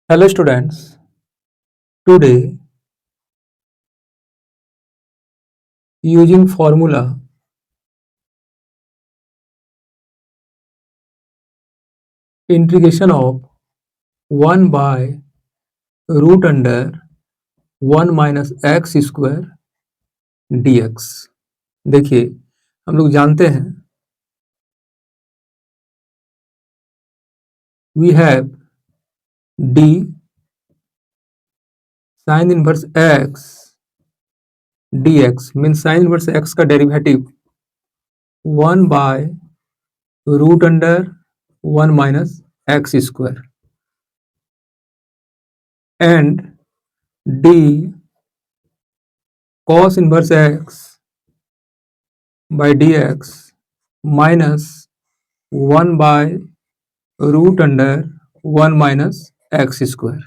Hello students, today using formula integration of 1 by root under 1 minus x square dx। देखिए हम लोग जानते हैं we have d sin inverse x dx means sin inverse x का derivative 1 by root under 1 minus x square and d cos inverse x by dx minus 1 by root under 1 minus x square.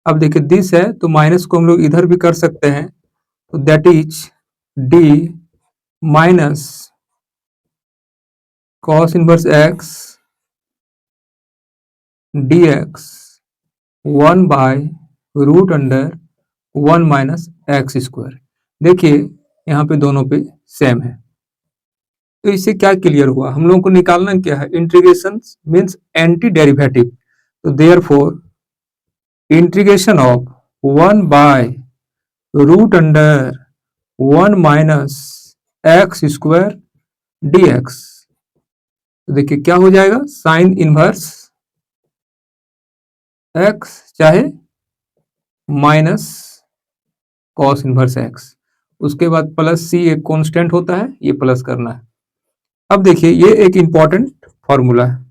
अब देखिए this है तो minus को हम लोग इधर भी कर सकते हैं, तो that is D minus cos inverse x D x 1 by root under 1 minus x square. देखिए यहाँ पे दोनों पे सेम है, तो इससे क्या क्लियर हुआ, हम लोगों को निकालना क्या है, इंटीग्रेशन मीन्स एंटी डेरिवेटिव। तो therefore integration of 1 by root under 1 minus x square D x, तो देखिए क्या हो जाएगा, साइन इनवर्स एक्स चाहे माइनस कॉस इनवर्स एक्स, उसके बाद प्लस सी एक कांस्टेंट होता है, ये प्लस करना है। अब देखिए ये एक इंपॉर्टेंट फॉर्मूला है।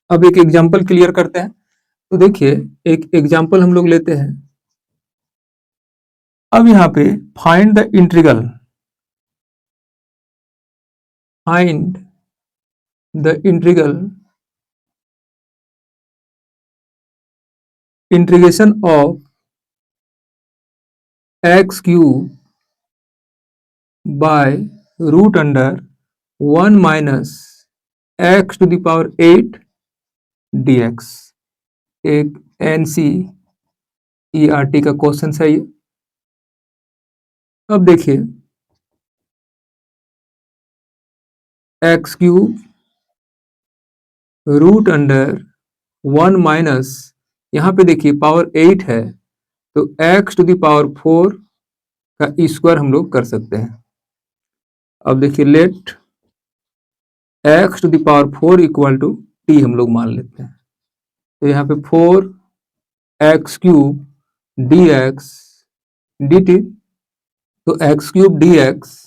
अब एक एग्जांपल क्लियर करते हैं, तो देखिए एक एग्जांपल हम लोग लेते हैं। अब यहाँ पे find the integral, find the integral integration of x cube by root under 1 minus x to the power 8 dx। एक NCERT का क्वेश्चन है ये। अब देखिए x cube root under 1 minus, यहाँ पे देखिए पावर 8 है, तो एक्स टू द पावर 4 का स्क्वायर हम लोग कर सकते हैं। अब देखिए let x to the power 4 equal to t हम लोग मान लेते हैं, तो यहाँ पे 4 x cube d x d t, तो x cube d x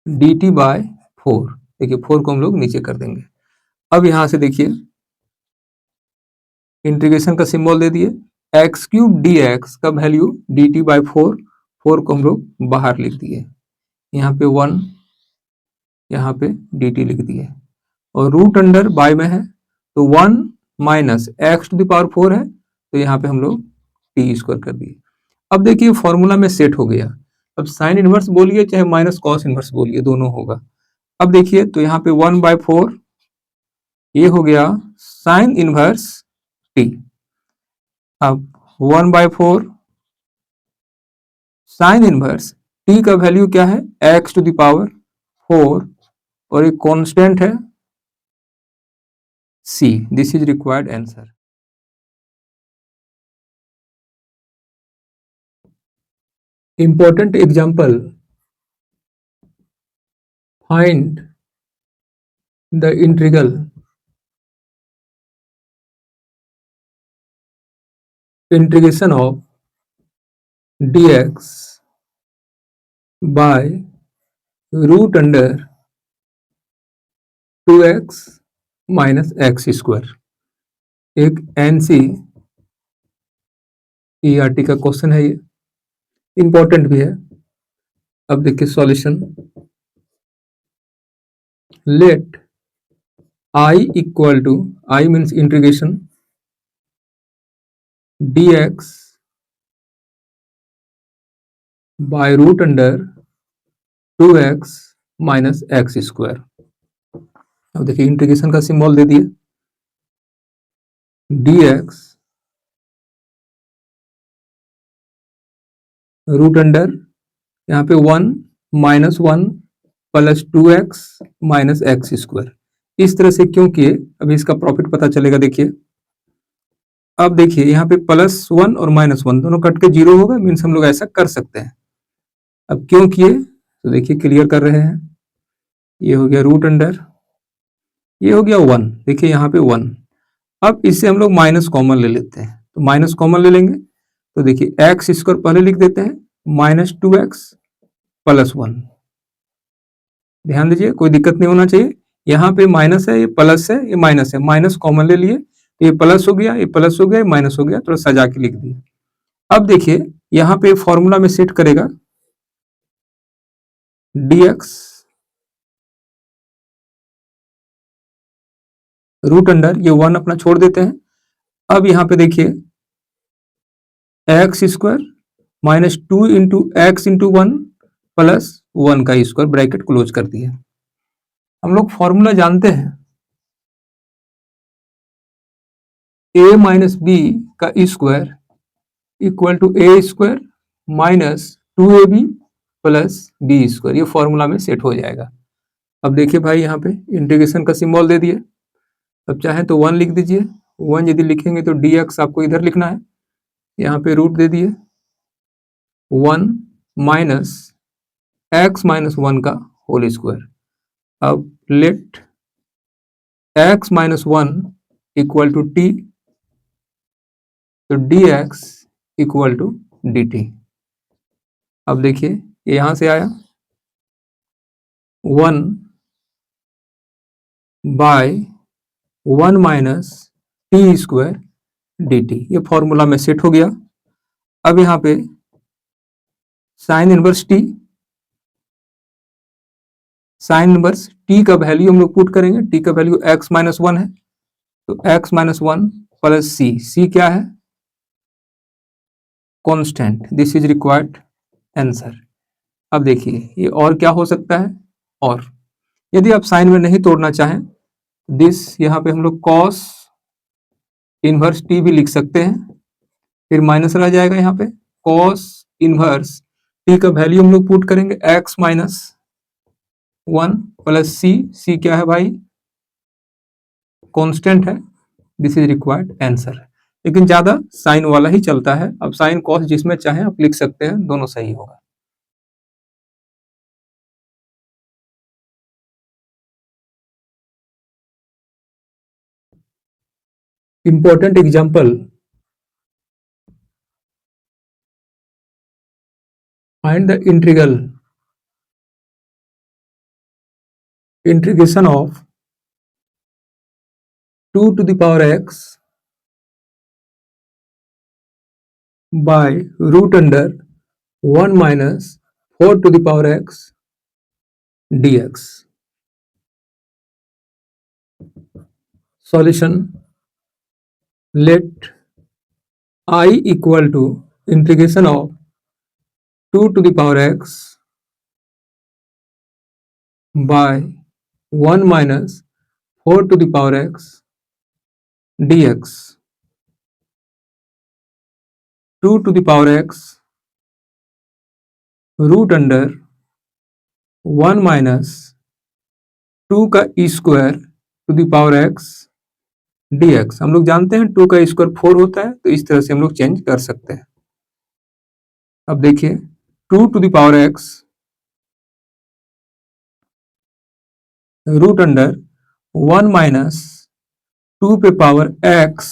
d t by 4। देखिए 4 को हम लोग नीचे कर देंगे। अब यहां से देखिए इंटीग्रेशन का सिंबल दे दिए, एक्स क्यूब डी एक्स का वैल्यू डी टी बाई 4, 4 को हम लोग बाहर लिख दिए, यहाँ पे 1, यहाँ पे डी टी लिख दिए, और रूट अंडर बाय में है तो 1 minus x to the power 4 है, तो यहाँ पे हम लोग टी स्क्वायर कर दिए। अब देखिए फॉर्मूला में सेट हो गया। अब साइन इनवर्स बोलिए चाहे माइनस कॉस इनवर्स बोलिए, दोनों होगा। अब देखिए तो यहाँ पे 1/4 ये हो गया साइन इनवर्स टी। अब 1/4 साइन इनवर्स टी का वैल्यू क्या है, एक्स टू द पावर 4, और एक कांस्टेंट है c. This is required answer. Important example, find the integral integration of dx by root under 2x minus x square. एक NCERT का question है, ये इंपॉर्टेंट भी है। अब देखिए solution, let I equal to, I means integration dx by root under 2x minus x square. अब देखिए इंटीग्रेशन का सिंबल दे दिए, dx रूट अंडर यहाँ पे 1 minus 1 plus 2x minus x square. इस तरह से क्यों किए, अभी इसका प्रॉफिट पता चलेगा। देखिए अब देखिए यहाँ पे +1 और -1 दोनों कट के 0 होगा, मीन्स हम लोग ऐसा कर सकते हैं। अब क्यों किए तो देखिए क्लियर कर रहे हैं। ये हो गया रूट अंडर, ये हो गया 1, देखिए यहाँ पे 1। अब इससे हम लोग माइनस कॉमन ले लेते हैं, तो माइनस कॉमन ले लेंगे तो देखिए एक्स स्क्वायर पहले लिख देते हैं, -2x + 1। ध्यान दीजिए कोई दिक्कत नहीं होना चाहिए, यहाँ पे माइनस है, ये प्लस है, ये माइनस है, माइनस कॉमन ले लिए, ये प्लस हो गया, ये प्लस हो गया, ये माइनस हो गया, थोड़ा सजा के लिख दिए। अब देखिए यहाँ पे फॉर्मूला में सेट करेगा dx रूट अंडर, ये 1 अपना छोड़ देते हैं। अब यहाँ पे देखिए x square -2 into x into 1 plus 1 का स्क्वायर, ब्रैकेट क्लोज कर दिए। हम लोग फॉर्मूला जानते हैं, a माइनस बी का square equal to a square minus 2ab plus b square, ये फॉर्मूला में सेट हो जाएगा। अब देखिए भाई यहाँ पे इंटीग्रेशन का सिंबल दे दिए, अब चाहे तो 1 लिख दीजिए, 1 यदि लिखेंगे तो dx आपको इधर लिखना है, यहाँ पे रूट दे दिए 1 माइनस एक्स माइनस 1 का होल स्क्वायर। अब let x minus 1 equal to t, तो dx इक्वल टू dt। अब देखिए ये यहां से आया 1 by 1 minus t square dt, ये फॉर्मूला में सेट हो गया। अब यहाँ पे sine inverse t, sine inverse t का वैल्यू हम लोग पुट करेंगे, टी का वैल्यू x माइनस 1 है, तो x माइनस 1 प्लस सी, सी क्या है constant, this is required answer. अब देखिए ये और क्या हो सकता है, और यदि आप साइन में नहीं तोड़ना चाहें, दिस यहाँ पे हम लोग कॉस इनवर्स टी भी लिख सकते हैं, फिर माइनस रह जाएगा यहाँ पे कॉस इनवर्स टी का वैल्यू हम लोग पुट करेंगे x माइनस 1 प्लस सी, सी क्या है भाई कांस्टेंट है, दिस इज रिक्वायर्ड आंसर। लेकिन ज्यादा साइन वाला ही चलता है, अब साइन कॉस जिसमें चाहे आप लिख सकते हैं, दोनों सही होगा। Important example, find the integration of 2 to the power x by root under 1 minus 4 to the power x dx. Solution, let I equal to integration of 2 to the power x by 1 minus 4 to the power x dx. 2 to the power x root under 1 minus 2 का square to the power x dx। हम लोग जानते हैं 2 का square 4 होता है, तो इस तरह से हम लोग चेंज कर सकते हैं। अब देखिए 2 to the power x root under 1 minus 2 पे पावर x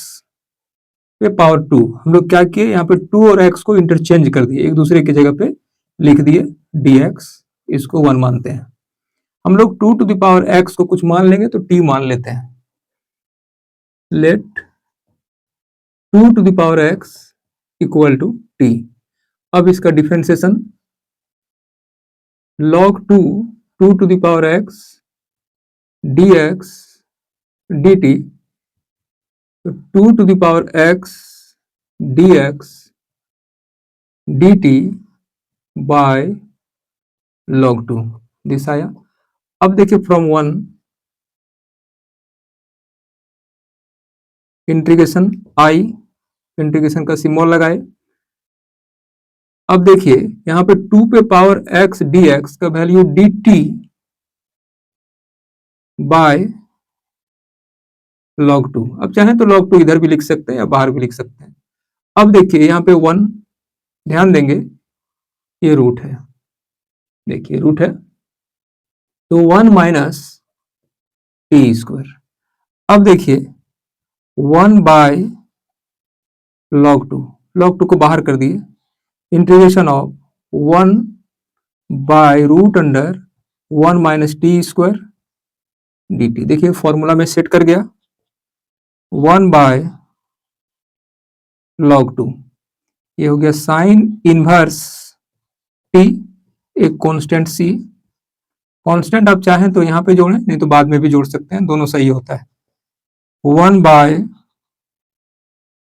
पे पावर 2। हम लोग क्या किए, यहाँ पे 2 और x को इंटरचेंज कर दिए, एक दूसरे की जगह पे लिख दिए dx, इसको 1 मानते हैं। हम लोग 2 टू द पावर x को कुछ मान लेंगे तो t मान लेते हैं। Let 2 to the power x equal to t। अब इसका differentiation log 2 2 to the power x dx dt, तो 2 to the power x dx dt by log 2, this आया। अब देखिए फ्रॉम 1 इंटीग्रेशन आई, इंटीग्रेशन का सिंबल लगाए। अब देखिए यहाँ पे 2 पे पावर x dx का वैल्यू dt बाय log 2। अब चाहे तो log 2 इधर भी लिख सकते हैं या बाहर भी लिख सकते हैं। अब देखिए यहाँ पे 1, ध्यान देंगे ये रूट है, देखिए रूट है, तो 1 माइनस टी स्क्वायर। अब देखिए 1 बाय log 2 को बाहर कर दिए, integration of 1 by root under 1 minus t square dt। देखिए फॉर्मूला में सेट कर गया, 1 बाय log 2, ये हो गया साइन इनवर्स टी, एक कांस्टेंट सी। कांस्टेंट आप चाहें तो यहाँ पे जोड़ें, नहीं तो बाद में भी जोड़ सकते हैं, दोनों सही होता है। 1 by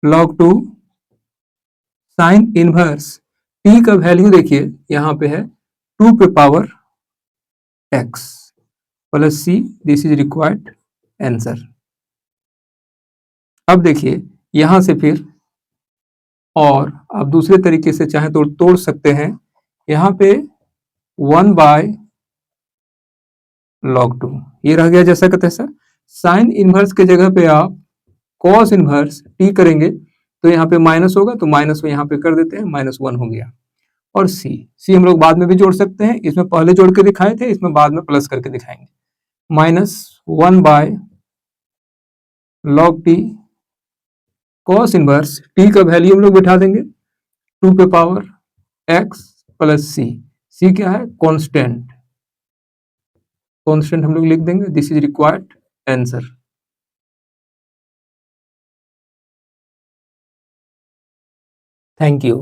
log 2 sine inverse t का वैल्यू देखिए यहाँ पे है 2 पे power x plus C, this is required answer. अब देखिए यहां से फिर और आप दूसरे तरीके से चाहे तो तोड़ सकते हैं। यहाँ पे 1 बाय log 2 ये रह गया जैसा का तैसा। साइन इनवर्स के जगह पे आप कॉस इनवर्स टी करेंगे तो यहाँ पे माइनस होगा, तो माइनस को यहाँ पे कर देते हैं, -1 हो गया। और सी हम लोग बाद में भी जोड़ सकते हैं, इसमें पहले जोड़ के दिखाए थे, इसमें बाद में प्लस करके दिखाएंगे। -1 by log t cos inverse t का वैल्यू हम लोग बिठा देंगे 2 पे पावर x प्लस सी क्या है, कांस्टेंट, कांस्टेंट हम लोग लिख देंगे, this is required answer. Thank you.